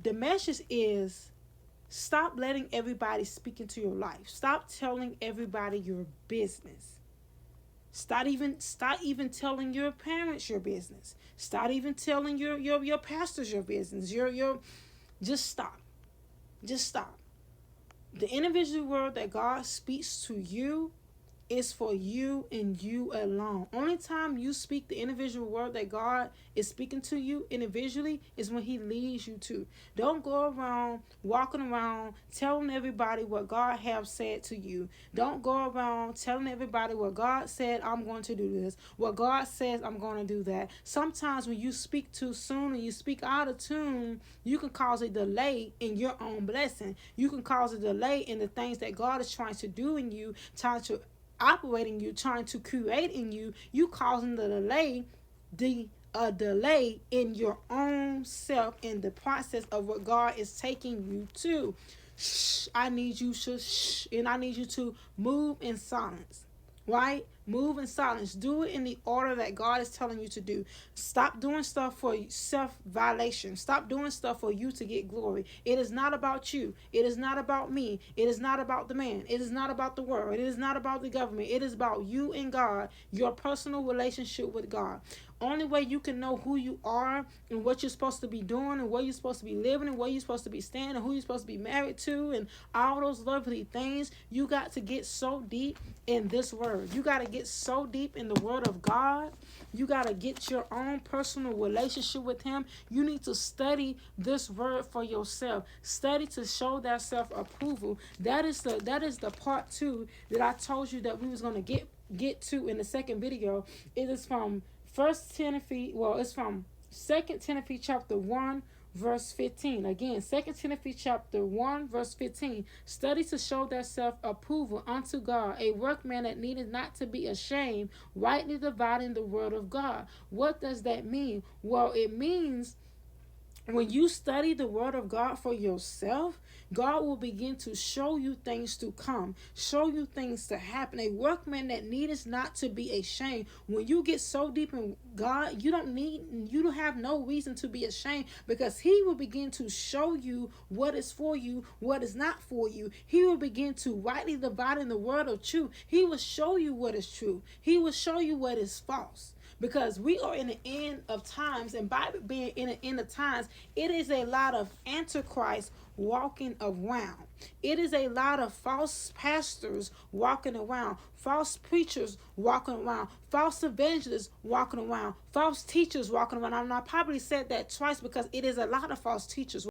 the message is, stop letting everybody speak into your life. Stop telling everybody your business. Stop even telling your parents your business. Stop even telling your pastors your business. Your just stop. Just stop. The individual word that God speaks to you is for you and you alone. Only time you speak the individual word that God is speaking to you individually is when He leads you to. Don't go around walking around telling everybody what God has said to you. Don't go around telling everybody what God said, I'm going to do this. What God says, I'm going to do that. Sometimes when you speak too soon and you speak out of tune, you can cause a delay in your own blessing. You can cause a delay in the things that God is trying to do in you, trying to operating you, trying to create in you. You causing the delay in your own self in the process of what God is taking you to. Shh, I need you to shh, and I need you to move in silence. Right? Move in silence. Do it in the order that God is telling you to do. Stop doing stuff for self-violation. Stop doing stuff for you to get glory. It is not about you. It is not about me. It is not about the man. It is not about the world. It is not about the government. It is about you and God, your personal relationship with God. Only way you can know who you are and what you're supposed to be doing and where you're supposed to be living and where you're supposed to be staying and who you're supposed to be married to and all those lovely things, you got to get so deep in this word. You got to get so deep in the word of God. You got to get your own personal relationship with Him. You need to study this word for yourself. Study to show that self-approval. That is the part 2 that I told you that we was going to get to in the second video. It is from it's from 2 Timothy chapter 1 verse 15. Again, 2 Timothy chapter 1 verse 15. Study to show thyself approval unto God, a workman that needed not to be ashamed, rightly dividing the word of God. What does that mean? Well, it means when you study the word of God for yourself, God will begin to show you things to come, show you things to happen. A workman that needeth not to be ashamed. When you get so deep in God, you don't have no reason to be ashamed, because He will begin to show you what is for you, what is not for you. He will begin to rightly divide in the word of truth. He will show you what is true. He will show you what is false. Because we are in the end of times, and by being in the end of times, it is a lot of antichrist walking around. It is a lot of false pastors walking around, false preachers walking around, false evangelists walking around, false teachers walking around. And I probably said that twice because it is a lot of false teachers